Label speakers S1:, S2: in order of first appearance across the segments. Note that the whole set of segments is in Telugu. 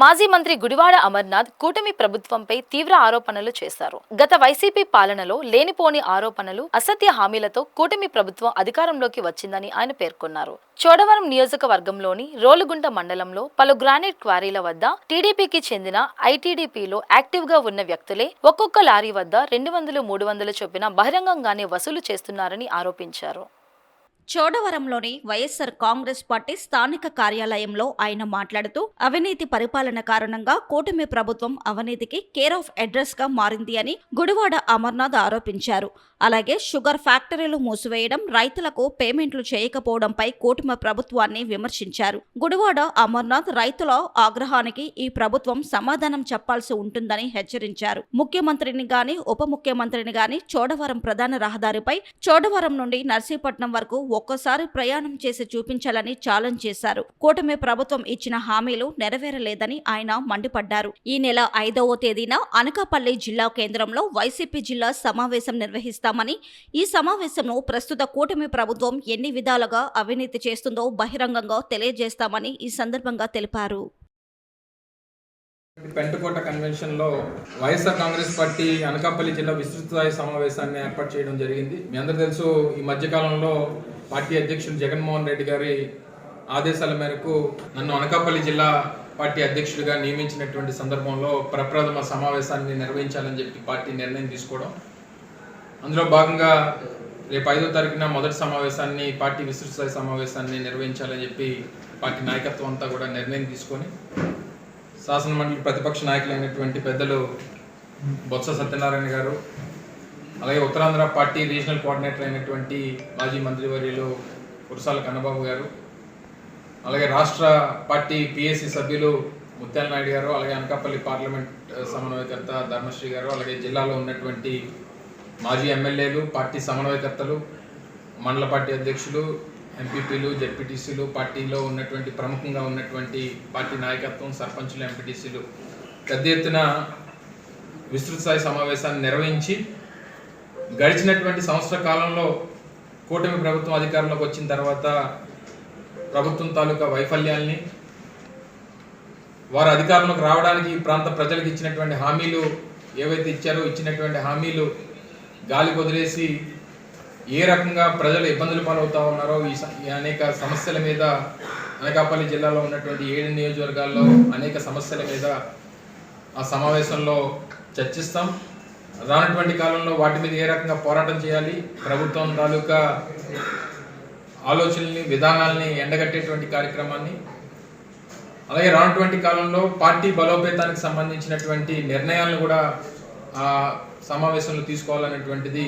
S1: మాజీ మంత్రి గుడివాడ అమర్నాథ్ కూటమి ప్రభుత్వంపై తీవ్ర ఆరోపణలు చేశారు. గత వైసీపీ పాలనలో లేనిపోని ఆరోపణలు, అసత్య హామీలతో కూటమి ప్రభుత్వం అధికారంలోకి వచ్చిందని ఆయన పేర్కొన్నారు. చోడవరం నియోజకవర్గంలోని రోలుగుంట మండలంలో పలు గ్రానైట్ క్వారీల వద్ద టీడీపీకి చెందిన ఐటీడీపీలో యాక్టివ్ గా ఉన్న వ్యక్తులే ఒక్కొక్క లారీ వద్ద 200-300 చొప్పున బహిరంగంగానే వసూలు చేస్తున్నారని ఆరోపించారు.
S2: చోడవరంలోని వైఎస్ఆర్ కాంగ్రెస్ పార్టీ స్థానిక కార్యాలయంలో ఆయన మాట్లాడుతూ అవినీతి పరిపాలన కారణంగా కూటమి ప్రభుత్వం అవినీతికి కేర్ ఆఫ్ అడ్రస్ గా మారింది అని గుడివాడ అమర్నాథ్ ఆరోపించారు. అలాగే షుగర్ ఫ్యాక్టరీలు మూసివేయడం, రైతులకు పేమెంట్లు చేయకపోవడంపై కూటమి ప్రభుత్వాన్ని విమర్శించారు. గుడివాడ అమర్నాథ్ రైతుల ఆగ్రహానికి ఈ ప్రభుత్వం సమాధానం చెప్పాల్సి ఉంటుందని హెచ్చరించారు. ముఖ్యమంత్రిని గాని ఉప ముఖ్యమంత్రిని గాని చోడవరం ప్రధాన రహదారిపై చోడవరం నుండి నర్సీపట్నం వరకు ఒక్కసారి ప్రయాణం చేసి చూపించాలని ఛాలెంజ్ చేశారు. కూటమి ప్రభుత్వం ఇచ్చిన హామీలు నెరవేరలేదని ఆయన మండిపడ్డారు. ఈ నెల 5వ తేదీన అనకాపల్లి జిల్లా కేంద్రంలో వైసీపీ జిల్లా సమావేశం నిర్వహిస్తామని, ఈ సమావేశంలో ప్రస్తుత కూటమి ప్రభుత్వం ఎన్ని విధాలుగా అవినీతి చేస్తుందో బహిరంగంగా తెలియజేస్తామని ఈ సందర్భంగా తెలిపారు.
S3: పెంటకోట కన్వెన్షన్ లో వైఎస్ఆర్ కాంగ్రెస్ పార్టీ అనకాపల్లి జిల్లా విస్తృత స్థాయి సమావేశాన్ని ఏర్పాటు చేయడం జరిగింది. మీ అందరూ తెలుసు, ఈ మధ్యకాలంలో పార్టీ అధ్యక్షుడు జగన్మోహన్ రెడ్డి గారి ఆదేశాల మేరకు నన్ను అనకాపల్లి జిల్లా పార్టీ అధ్యక్షుడిగా నియమించినటువంటి సందర్భంలో ప్రప్రథమ సమావేశాన్ని నిర్వహించాలని చెప్పి పార్టీ నిర్ణయం తీసుకోవడం, అందులో భాగంగా రేపు 5వ తారీఖున మొదటి సమావేశాన్ని, పార్టీ విస్తృత స్థాయి సమావేశాన్ని నిర్వహించాలని చెప్పి పార్టీ నాయకత్వం అంతా కూడా నిర్ణయం తీసుకొని శాసనమండలి ప్రతిపక్ష నాయకులైనటువంటి పెద్దలు బొత్స సత్యనారాయణ గారు, అలాగే ఉత్తరాంధ్ర పార్టీ రీజనల్ కోఆర్డినేటర్ అయినటువంటి మాజీ మంత్రివర్యులు కురసాల కన్నబాబు గారు, అలాగే రాష్ట్ర పార్టీ పిఎస్సి సభ్యులు ముత్యాల నాయుడు గారు, అలాగే అనకాపల్లి పార్లమెంట్ సమన్వయకర్త ధర్మశ్రీ గారు, అలాగే జిల్లాలో ఉన్నటువంటి మాజీ ఎమ్మెల్యేలు, పార్టీ సమన్వయకర్తలు, మండల పార్టీ అధ్యక్షులు, ఎంపీపీలు, జెడ్పీటీసీలు, పార్టీలో ఉన్నటువంటి ప్రముఖంగా ఉన్నటువంటి పార్టీ నాయకత్వం, సర్పంచులు, ఎంపీటీసీలు పెద్ద ఎత్తున విస్తృత స్థాయి సమావేశాన్ని నిర్వహించి గడిచినటువంటి సంవత్సర కాలంలో కూటమి ప్రభుత్వం అధికారంలోకి వచ్చిన తర్వాత ప్రభుత్వం తాలూకా వైఫల్యాల్ని, వారు అధికారంలోకి రావడానికి ఈ ప్రాంత ప్రజలకు ఇచ్చినటువంటి హామీలు ఏవైతే ఇచ్చారో ఇచ్చినటువంటి హామీలు గాలి వదిలేసి ఏ రకంగా ప్రజలు ఇబ్బందులు పాలవుతా ఉన్నారో ఈ అనేక సమస్యల మీద, అనకాపల్లి జిల్లాలో ఉన్నటువంటి 7 నియోజకవర్గాల్లో అనేక సమస్యల మీద ఆ సమావేశంలో చర్చిస్తాం. రానటువంటి కాలంలో వాటి మీద ఏ రకంగా పోరాటం చేయాలి, ప్రభుత్వం తాలూకా ఆలోచనల్ని, విధానాల్ని ఎండగట్టేటువంటి కార్యక్రమాన్ని, అలాగే రానటువంటి కాలంలో పార్టీ బలోపేతానికి సంబంధించినటువంటి నిర్ణయాలను కూడా ఆ సమావేశంలో తీసుకోవాలనేటువంటిది,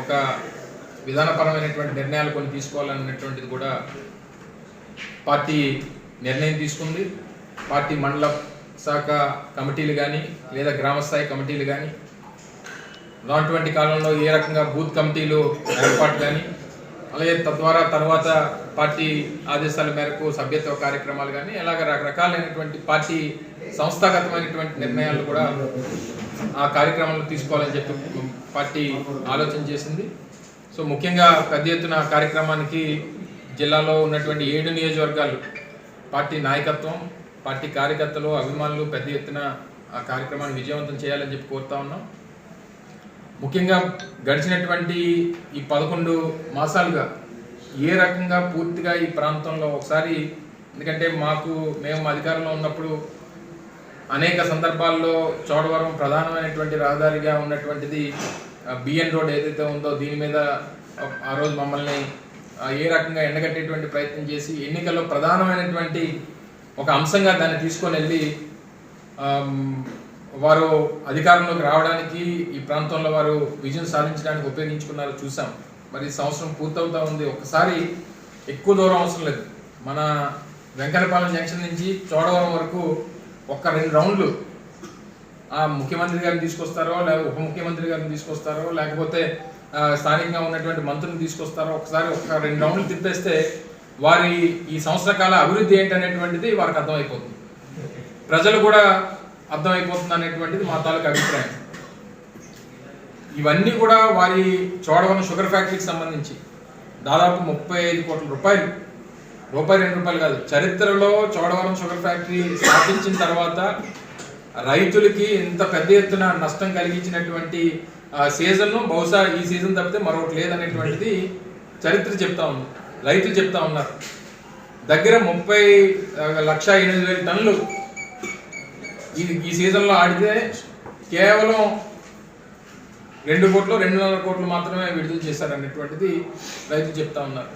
S3: ఒక విధానపరమైనటువంటి నిర్ణయాలు కొన్ని తీసుకోవాలన్నటువంటిది కూడా పార్టీ నిర్ణయం తీసుకుంది. పార్టీ మండల శాఖ కమిటీలు కానీ లేదా గ్రామస్థాయి కమిటీలు కానీ, రానటువంటి కాలంలో ఏ రకంగా బూత్ కమిటీలు ఏర్పాటు కానీ, అలాగే తద్వారా తర్వాత పార్టీ ఆదేశాల మేరకు సభ్యత్వ కార్యక్రమాలు కానీ, అలాగ రకరకాలైనటువంటి పార్టీ సంస్థాగతమైనటువంటి నిర్ణయాలు కూడా ఆ కార్యక్రమంలో తీసుకోవాలని చెప్పి పార్టీ ఆలోచన చేసింది. సో ముఖ్యంగా పెద్ద ఎత్తున కార్యక్రమానికి జిల్లాలో ఉన్నటువంటి 7 నియోజకవర్గాలు పార్టీ నాయకత్వం, పార్టీ కార్యకర్తలు, అభిమానులు పెద్ద ఎత్తున ఆ కార్యక్రమాన్ని విజయవంతం చేయాలని చెప్పి కోరుతా ఉన్నాం. ముఖ్యంగా గడిచినటువంటి ఈ 11 మాసాలుగా ఏ రకంగా పూర్తిగా ఈ ప్రాంతంలో ఒకసారి, ఎందుకంటే మేము అధికారంలో ఉన్నప్పుడు అనేక సందర్భాల్లో చోడవరం ప్రధానమైనటువంటి రహదారిగా ఉన్నటువంటిది బిఎన్ రోడ్ ఏదైతే ఉందో దీని మీద ఆ రోజు మమ్మల్ని ఏ రకంగా ఎండగట్టేటువంటి ప్రయత్నం చేసి ఎన్నికల్లో ప్రధానమైనటువంటి ఒక అంశంగా దాన్ని తీసుకొని వెళ్ళి వారు అధికారంలోకి రావడానికి, ఈ ప్రాంతంలో వారు విజయం సాధించడానికి ఉపయోగించుకున్నారో చూసాం. మరి సంవత్సరం పూర్తవుతా ఉంది. ఒకసారి ఎక్కువ దూరం అవసరం లేదు, మన వెంకటపాలెం జంక్షన్ నుంచి చోడవరం వరకు ఒక్క 2 రౌండ్లు ఆ ముఖ్యమంత్రి గారిని తీసుకొస్తారో, లేకపోతే ఉప ముఖ్యమంత్రి గారిని తీసుకొస్తారో, లేకపోతే స్థానికంగా ఉన్నటువంటి మంత్రులను తీసుకొస్తారో, ఒకసారి 2 రౌండ్లు తిప్పేస్తే వారి ఈ సంవత్సర కాల అభివృద్ధి ఏంటనేటువంటిది వారికి అర్థమైపోతుంది, ప్రజలు కూడా అర్థమైపోతుంది అనేటువంటిది మా తాలూకు అభిప్రాయం. ఇవన్నీ కూడా వారి చోడవరం షుగర్ ఫ్యాక్టరీకి సంబంధించి దాదాపు 35 కోట్ల రూపాయలు రూపాయి 2 రూపాయలు కాదు, చరిత్రలో చోడవరం షుగర్ ఫ్యాక్టరీ స్థాపించిన తర్వాత రైతులకి ఇంత పెద్ద ఎత్తున నష్టం కలిగించినటువంటి సీజన్ బహుశా ఈ సీజన్ తప్పితే మరొకటి లేదనేటువంటిది చరిత్ర చెప్తా ఉంది, రైతులు చెప్తా ఉన్నారు. దగ్గర 30,08,000 టన్నులు ఈ సీజన్లో ఆడితే కేవలం 2 కోట్లు 2.5 కోట్లు మాత్రమే విడుదల చేశారనేటువంటిది రైతులు చెప్తా ఉన్నారు.